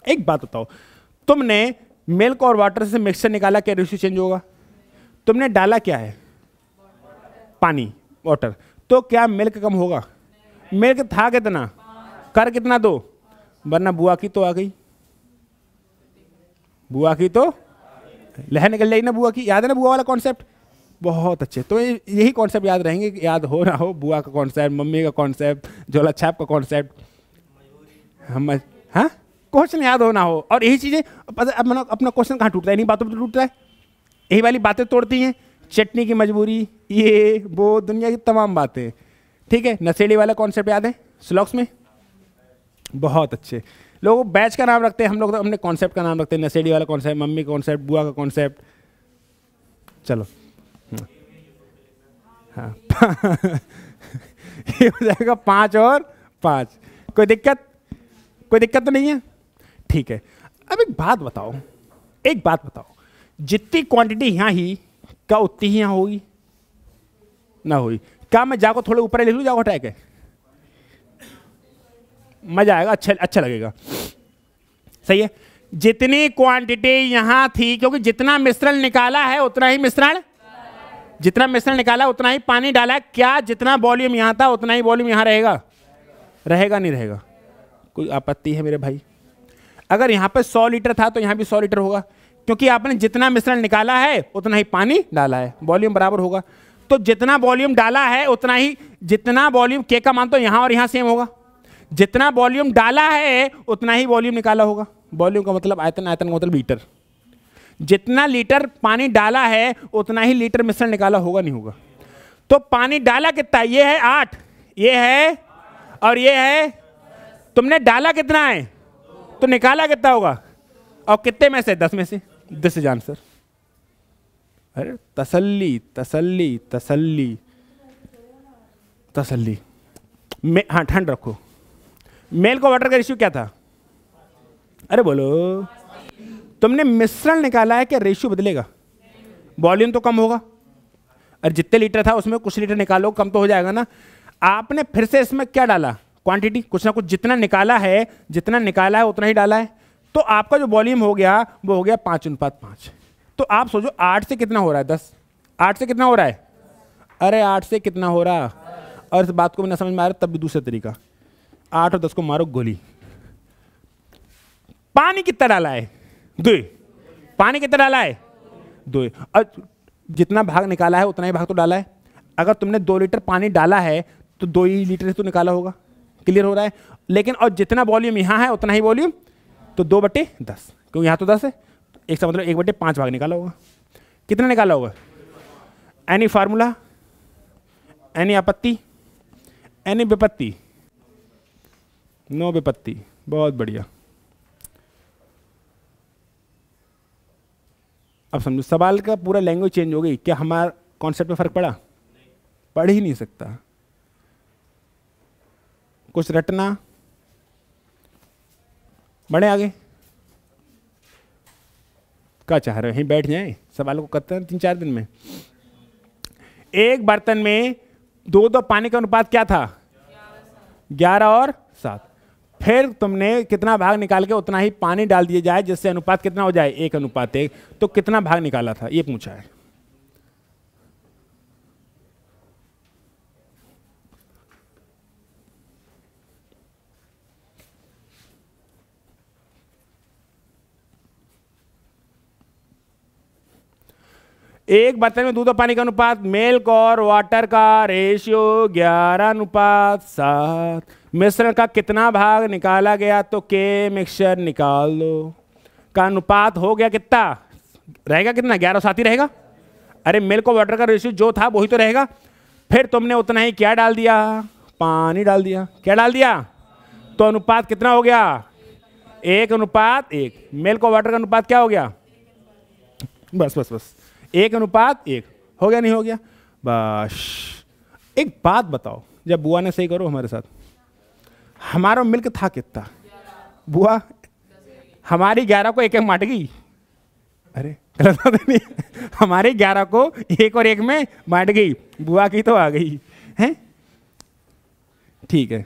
एक बात बताओ, तुमने मिल्क और वाटर से मिक्सचर निकाला, क्या रेशियो चेंज होगा? तुमने डाला क्या है? पानी, वाटर, तो क्या मिल्क कम होगा? मिल्क था कितना, कर कितना 2, वरना बुआ की तो आ गई, बुआ की तो लहर निकल जाएगी ना बुआ की। याद है ना बुआ वाला कॉन्सेप्ट? बहुत अच्छे। तो यही कॉन्सेप्ट याद रहेंगे, याद हो ना हो, बुआ का कॉन्सेप्ट, मम्मी का कॉन्सेप्ट, झोला छाप का कॉन्सेप्ट, हम हाँ क्वेश्चन याद हो ना हो। और यही चीज़ें अपना क्वेश्चन कहाँ टूटता है, इन्हीं बातों पर टूटता है, यही वाली बातें तोड़ती हैं। चटनी की मजबूरी, ये वो दुनिया की तमाम बातें, ठीक है। नशेड़ी वाला कॉन्सेप्ट याद है स्लॉक्स में? बहुत अच्छे। लोग बैच का नाम रखते हैं, हम लोग तो अपने कॉन्सेप्ट का नाम रखते हैं। नशेड़ी वाला कॉन्सेप्ट, मम्मी का कॉन्सेप्ट, बुआ का कॉन्सेप्ट। चलो हाँ ये हो जाएगा 5 और 5। कोई दिक्कत? कोई दिक्कत तो नहीं है? ठीक है। अब एक बात बताओ, एक बात बताओ, जितनी क्वांटिटी यहाँ ही क्या उतनी ही यहाँ होगी ना होगी? क्या मैं जाको थोड़े ऊपर लिख लूँ, जाको हटा के? मजा आएगा, अच्छा लगेगा। सही है। जितनी क्वांटिटी यहां थी, क्योंकि जितना मिश्रण निकाला है उतना ही मिश्रण, जितना मिश्रण निकाला उतना ही पानी डाला, क्या जितना वॉल्यूम यहां था उतना ही वॉल्यूम यहां रहेगा? रहेगा नहीं रहेगा? कोई आपत्ति है मेरे भाई? अगर यहां पे 100 लीटर था तो यहां भी 100 लीटर होगा, क्योंकि आपने जितना मिश्रण निकाला है उतना ही पानी डाला है, वॉल्यूम बराबर होगा। तो जितना वॉल्यूम डाला है उतना ही, जितना वॉल्यूम के का मान तो यहां और यहां सेम होगा, जितना वॉल्यूम डाला है उतना ही वॉल्यूम निकाला होगा। वॉल्यूम का मतलब आयतन, आयतन का मतलब लीटर। जितना लीटर पानी डाला है उतना ही लीटर मिश्रण निकाला होगा नहीं होगा? तो पानी डाला कितना? ये है 8, ये है और ये है। तुमने डाला कितना है तो निकाला कितना होगा? और कितने में से? 10 में से। This is answer. अरे तसल्ली तसल्ली तसल्ली तसल्ली। हाँ ठंड रखो। मेल को वाटर का रेशियो क्या था? अरे बोलो। तुमने मिश्रण निकाला है, क्या रेशियो बदलेगा? वॉल्यूम तो कम होगा, और जितने लीटर था उसमें कुछ लीटर निकालो, कम तो हो जाएगा ना। आपने फिर से इसमें क्या डाला? क्वांटिटी, कुछ ना कुछ जितना निकाला है, जितना निकाला है उतना ही डाला है। तो आपका जो वॉल्यूम हो गया वो हो गया 5:5। तो आप सोचो 8 से कितना हो रहा है? 10। 8 से कितना हो रहा है? अरे 8 से कितना हो रहा? और इस बात को भी ना समझ में आ रहा तब भी दूसरा तरीका, 8 और 10 को मारो गोली। पानी कितना डाला है? 2। पानी कितना डाला है? 2। और जितना भाग निकाला है उतना ही भाग तो डाला है। अगर तुमने 2 लीटर पानी डाला है तो 2 ही लीटर से तो निकाला होगा। क्लियर हो रहा है? लेकिन और जितना वॉल्यूम यहाँ है उतना ही वॉल्यूम, तो 2/10, क्योंकि यहाँ तो 10 है, एक से मतलब 1/5 भाग निकाला होगा। कितना निकाला होगा? Any formula? एनी आपत्ति? एनी विपत्ति? नो विपत्ति। बहुत बढ़िया। अब समझो, सवाल का पूरा लैंग्वेज चेंज हो गई। क्या हमारा कॉन्सेप्ट में फर्क पड़ा? पढ़ ही नहीं सकता। कुछ रटना, बढ़े आगे। क्या चाह रहे हो, यहीं बैठ जाएं? सवालों को करते हैं 3-4 दिन में। एक बर्तन में 2 पानी का अनुपात क्या था? 11 और 7। फिर तुमने कितना भाग निकाल के उतना ही पानी डाल दिया जाए, जिससे अनुपात कितना हो जाए? 1:1। तो कितना भाग निकाला था, ये पूछा है। एक बर्तन में दूध और पानी का अनुपात, मिल्क और वाटर का रेशियो 11:7। मिश्रण का कितना भाग निकाला गया? तो के मिक्सचर निकाल दो। का अनुपात हो गया कितना? रहेगा कितना? 11:7 ही रहेगा। अरे मिल्क और वाटर का रेशियो जो था वही तो रहेगा। फिर तुमने उतना ही क्या डाल दिया? पानी डाल दिया। क्या डाल दिया? तो अनुपात कितना हो गया? 1:1। मिल्क और वाटर का अनुपात क्या हो गया? बस बस बस 1:1 हो गया, नहीं हो गया? बस। एक बात बताओ, जब बुआ ने सही करो हमारे साथ, हमारा मिल्क था कितना? बुआ हमारी 11 को 1-1 बांट गई। अरे गलत बात नहीं, हमारे 11 को 1 और 1 में बांट गई, बुआ की तो आ गई है। ठीक है,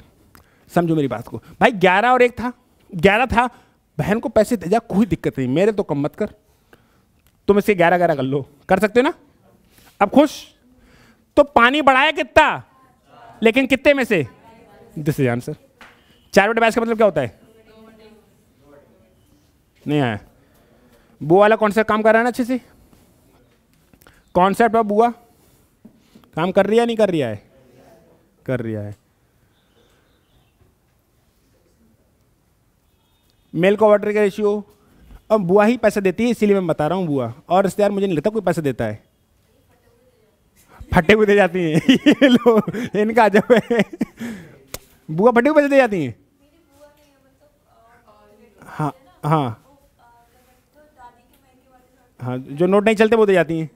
समझो मेरी बात को भाई। 11 और 1 था, 11 था, बहन को पैसे दे जा, कोई दिक्कत नहीं, मेरे तो कम मत कर। तुम इससे 11-11 कर लो, कर सकते हो ना? अब खुश? तो पानी बढ़ाया कितना, लेकिन कितने में से, दिस इज आंसर। 4/22 का मतलब क्या होता है, नहीं आया। बुआ वाला कॉन्सेप्ट काम कर रहा है ना अच्छे से, कॉन्सेप्ट ऑफ बुआ काम कर रही है नहीं कर रही है, कर रही है। मेल को वाटर का रेशियो, अब बुआ ही पैसे देती है इसीलिए मैं बता रहा हूँ बुआ, और रिश्तेदार मुझे नहीं लगता कोई पैसे देता है, फटे हुए दे जाती हैं ये लो इनका जब है बुआ फटे हुए पैसे दे जाती हैं। हाँ हाँ हाँ, जो नोट नहीं चलते वो दे जाती हैं।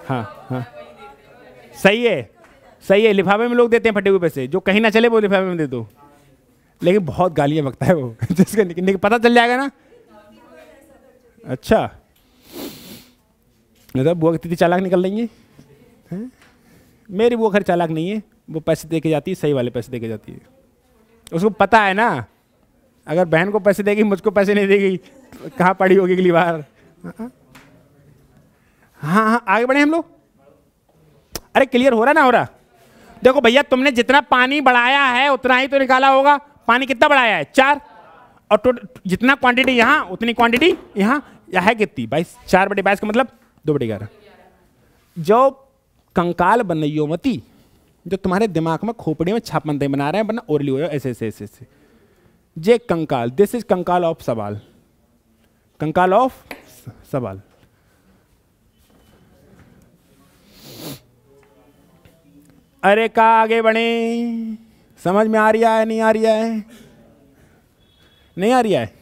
हाँ हाँ सही है, सही है, लिफाफे में लोग देते हैं फटे हुए पैसे, जो कहीं ना चले वो लिफाफे में दे दो, लेकिन बहुत गालियाँ बकता है वो जिसका पता चल जाएगा ना। अच्छा, मतलब बुआ कितनी चालाक निकल रही है। मेरी बुआ खैर चालाक नहीं है, वो पैसे दे के जाती है, सही वाले पैसे दे के जाती है, उसको पता है ना अगर बहन को पैसे देगी मुझको पैसे नहीं देगी कहाँ पड़ी होगी अगली बार। हाँ हाँ आगे बढ़े हम लोग। अरे क्लियर हो रहा ना, हो रहा। देखो भैया तुमने जितना पानी बढ़ाया है उतना ही तो निकाला होगा। पानी कितना बढ़ाया है, 4, और तो जितना क्वांटिटी यहाँ उतनी क्वांटिटी यहाँ है कितनी, 22। 4/22 का मतलब 2/11। जो कंकाल बनइयो मती, जो तुम्हारे दिमाग में खोपड़ी में छापमंदे बना रहे हैं, वरना ओरली हो जाओ ऐसे ऐसे ऐसे ऐसे। जे कंकाल, दिस इज कंकाल ऑफ सवाल, कंकाल ऑफ सवाल। अरे का आगे बढ़े, समझ में आ रहा है नहीं आ रहा है, नहीं आ रहा है।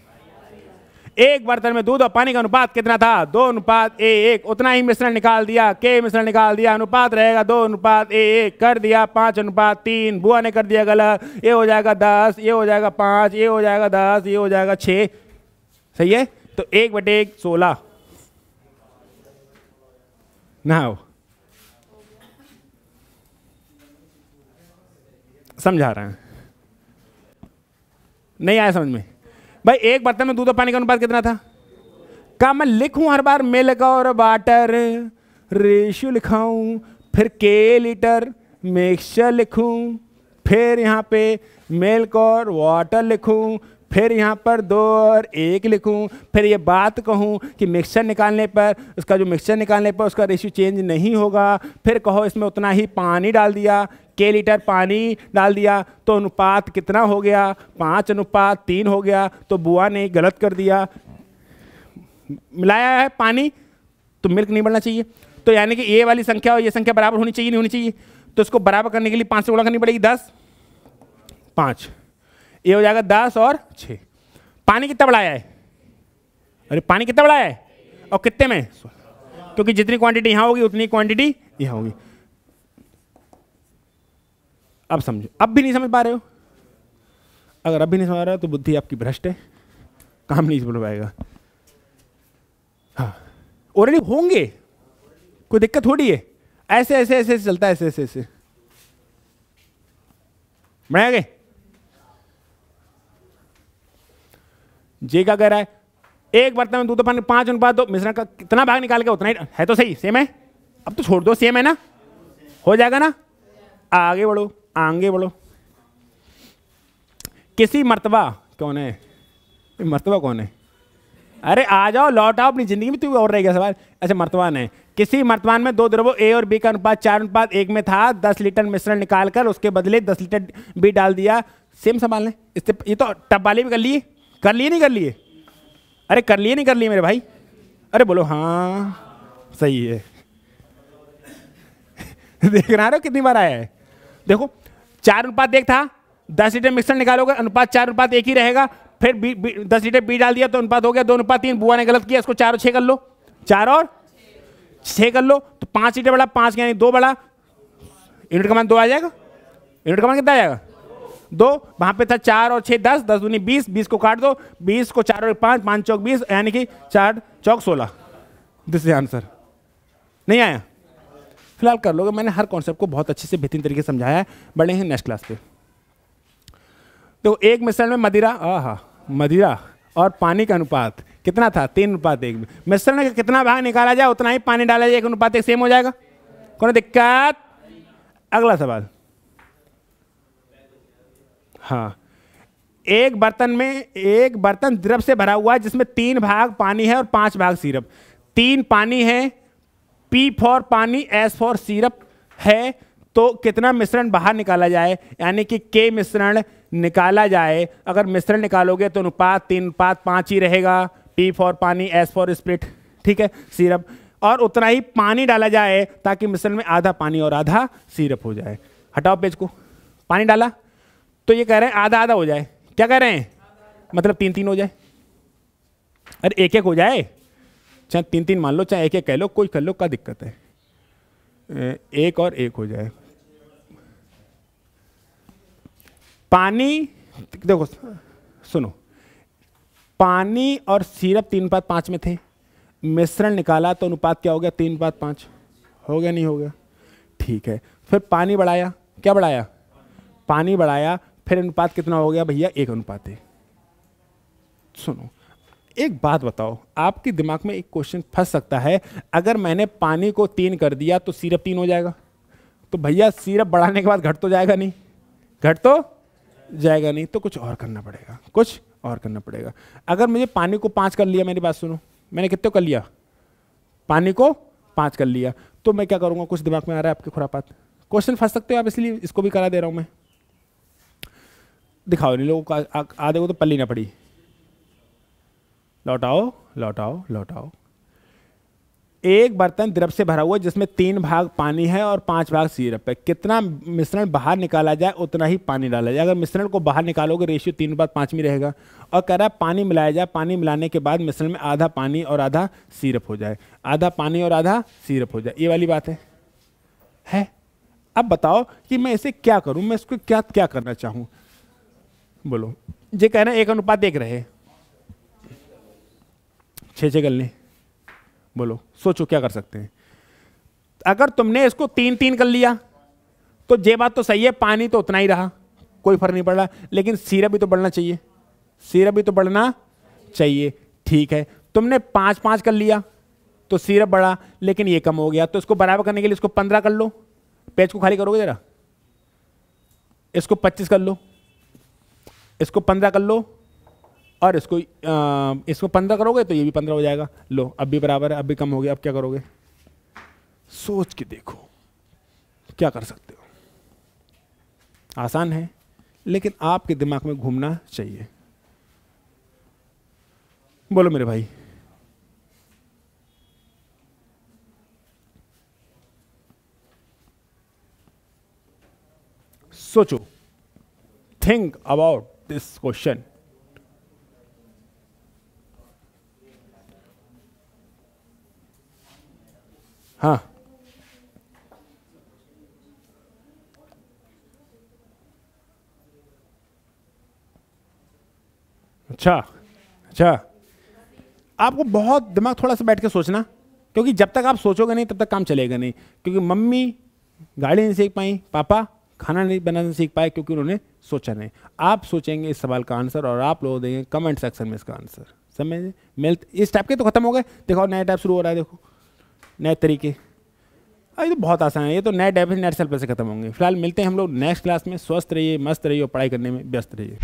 एक बर्तन में दूध और पानी का अनुपात कितना था, 2:1, उतना ही मिश्रण निकाल दिया, के मिश्रण निकाल दिया, अनुपात रहेगा 2:1, कर दिया 5:3। बुआ ने कर दिया गलत, ये हो जाएगा 10, ये हो जाएगा 5, ये हो जाएगा 10, ये हो जाएगा 6, सही है। तो 1/1 16 ना हो, समझा रहे हैं, नहीं आया समझ में भाई। एक बर्तन में दूध और पानी का अनुपात कितना था, क्या मैं लिखूं हर बार मिल्क और वाटर रेशियो लिखाऊं, फिर के लीटर मिक्सचर लिखूं, फिर यहाँ पे मिल्क और वाटर लिखूं, फिर यहाँ पर 2 और 1 लिखूं, फिर ये बात कहूं कि मिक्सचर निकालने पर उसका जो मिक्सचर निकालने पर उसका रेशियो चेंज नहीं होगा, फिर कहो इसमें उतना ही पानी डाल दिया, के लीटर पानी डाल दिया, तो अनुपात कितना हो गया, 5:3 हो गया। तो बुआ ने गलत कर दिया, मिलाया है पानी तो मिल्क नहीं बढ़ना चाहिए, तो यानी कि ये वाली संख्या और ये संख्या बराबर होनी चाहिए नहीं होनी चाहिए, तो इसको बराबर करने के लिए 5 से गुणा करनी पड़ेगी, 10 5, ये हो जाएगा 10 और 6। पानी कितना बढ़ाया है, अरे पानी कितना बढ़ाया है और कितने में, क्योंकि जितनी क्वांटिटी यहाँ होगी उतनी क्वांटिटी यहाँ होगी। अब समझो, अब भी नहीं समझ पा रहे हो, अगर अब भी नहीं समझ रहे हो तो बुद्धि आपकी भ्रष्ट है, काम नहीं समझ पाएगा। हाँ ऑलरेडी होंगे, कोई दिक्कत थोड़ी है, ऐसे ऐसे ऐसे चलता है, ऐसे ऐसे ऐसे बढ़ा गए। जे का कह रहा है एक बर्तन में दूध पानी 5:2, मिश्रण का कितना भाग निकाल के उतना ही है, तो सही सेम है। अब तो छोड़ दो, सेम है ना, हो जाएगा ना। आगे बढ़ो, आगे बढ़ो। किसी मर्तबा, कौन है मर्तबा, कौन है, अरे आ जाओ लौट आओ अपनी जिंदगी में, तू और रह गया सवाल। अच्छा मर्तबान है, किसी मर्तबान में 2 द्रव्यों ए और बी का अनुपात 4:1 में था, 10 लीटर मिश्रण निकालकर उसके बदले 10 लीटर बी डाल दिया। सेम सवाल है, इससे ये तो टब वाले भी कर लिए, कर लिए नहीं कर लिए, अरे कर लिए नहीं कर लिए मेरे भाई, अरे बोलो हाँ सही है देख रहा हो कितनी बार आया है। देखो 4:1 था, 10 लीटर मिक्सर निकालोगे अनुपात 4:1 ही रहेगा, फिर 10 लीटर बी डाल दिया तो अनुपात हो गया 2:3। बुआ ने गलत किया, इसको 4 और 6 कर लो, 4 और 6 कर लो, तो 5 लीटर बढ़ा, 5 यानी 2 बढ़ा, यूनिट का मान 2 आ जाएगा, यूनिट का मान कितना आ जाएगा 2। वहां पे था 4 और 6 10, 10 दूनी 20, 20 को काट दो, 20 को 4 और 5, 5 चौक 20, यानी कि 4 चौक 16। This is answer. नहीं आया, फिलहाल कर लोगे, मैंने हर कॉन्सेप्ट को बहुत अच्छे से बेहतरीन तरीके से समझाया है, बढ़े हैं नेक्स्ट क्लास पे। तो एक मिश्रण में मदिरा, मदिरा और पानी का अनुपात कितना था, 3:1 में। मिश्रण का कितना भाग निकाला जाए उतना ही पानी डाला जाए, 1:1 सेम हो जाएगा, कोई दिक्कत। अगला सवाल, हाँ, एक बर्तन द्रव से भरा हुआ है जिसमें 3 भाग पानी है और 5 भाग सिरप। 3 पानी है, P फॉर पानी, S फॉर सिरप है, तो कितना मिश्रण बाहर निकाला जाए, यानी कि K मिश्रण निकाला जाए। अगर मिश्रण निकालोगे तो अनुपात 3:5 ही रहेगा, P फॉर पानी, S फॉर स्प्रिट, ठीक है, सिरप, और उतना ही पानी डाला जाए ताकि मिश्रण में आधा पानी और आधा सिरप हो जाए। हटाओ पेज को, पानी डाला तो ये कह रहे हैं आधा आधा हो जाए, क्या कह रहे हैं, मतलब 3-3 हो जाए, अरे 1-1 हो जाए, चाहे 3-3 मान लो, चाहे 1-1 कह लो, कोई कर लो, क्या दिक्कत है, 1 और 1 हो जाए। पानी देखो सुनो, पानी और सिरप 3:5 में थे, मिश्रण निकाला तो अनुपात क्या हो गया, 3:5 हो गया, नहीं हो गया, ठीक है। फिर पानी बढ़ाया, क्या बढ़ाया, पानी बढ़ाया, फिर अनुपात कितना हो गया भैया, 1:1। सुनो एक बात बताओ, आपके दिमाग में एक क्वेश्चन फंस सकता है, अगर मैंने पानी को 3 कर दिया तो सिरप 3 हो जाएगा, तो भैया सिरप बढ़ाने के बाद घट तो जाएगा नहीं, घट तो जाएगा नहीं, तो कुछ और करना पड़ेगा, कुछ और करना पड़ेगा। अगर मुझे पानी को 5 कर लिया, मेरी बात सुनो, मैंने कितने कर लिया, पानी को 5 कर लिया, तो मैं क्या करूंगा, कुछ दिमाग में आ रहा है आपके खुरापात, क्वेश्चन फंस सकते हो आप, इसलिए इसको भी करा दे रहा हूं मैं। दिखाओ इन लोगों को, आधे को तो पल्ली ना पड़ी, लौटाओ लौटाओ लौटाओ। एक बर्तन द्रव से भरा हुआ है जिसमें 3 भाग पानी है और 5 भाग सिरप है, कितना मिश्रण बाहर निकाला जाए उतना ही पानी डाला जाए। अगर मिश्रण को बाहर निकालोगे रेशियो 3:5 में रहेगा, और कह रहा है पानी मिलाया जाए, पानी मिलाने के बाद मिश्रण में आधा पानी और आधा सिरप हो जाए, आधा पानी और आधा सिरप हो जाए, ये वाली बात है। अब बताओ कि मैं इसे क्या करूं, मैं इसको क्या क्या करना चाहूं, बोलो। ये कह रहे हैं 1:1 रहे, 6 कर लें, बोलो सोचो क्या कर सकते हैं। अगर तुमने इसको 3-3 कर लिया तो ये बात तो सही है, पानी तो उतना ही रहा, कोई फर्क नहीं पड़ रहा, लेकिन सिरप भी तो बढ़ना चाहिए, सिरप भी तो बढ़ना चाहिए, ठीक है। तुमने 5-5 कर लिया तो सिरप बढ़ा, लेकिन ये कम हो गया, तो इसको बराबर करने के लिए इसको 15 कर लो, पेज को खाली करोगे जरा, इसको 25 कर लो, इसको 15 कर लो, और इसको 15 करोगे तो ये भी 15 हो जाएगा, लो अब भी बराबर है, अब भी कम हो गया, अब क्या करोगे, सोच के देखो क्या कर सकते हो। आसान है, लेकिन आपके दिमाग में घूमना चाहिए, बोलो मेरे भाई। सोचो, थिंक अबाउट दिस क्वेश्चन। हाँ, अच्छा अच्छा, आपको बहुत दिमाग थोड़ा सा बैठ के सोचना, क्योंकि जब तक आप सोचोगे नहीं तब तक काम चलेगा नहीं। क्योंकि मम्मी गाड़ी नहीं सीख पाई, पापा खाना नहीं बनाना सीख पाए, क्योंकि उन्होंने सोचा नहीं। आप सोचेंगे इस सवाल का आंसर और आप लोग देंगे कमेंट सेक्शन में इसका आंसर, समझे। इस टाइप के तो खत्म हो गए, देखो नया टाइप शुरू हो रहा है, देखो नए तरीके। ये तो बहुत आसान है, ये तो नए डेफिनेट नेट सेल पर से खत्म होंगे। फिलहाल मिलते हैं हम लोग नेक्स्ट क्लास में। स्वस्थ रहिए, मस्त रहिए और पढ़ाई करने में व्यस्त रहिए।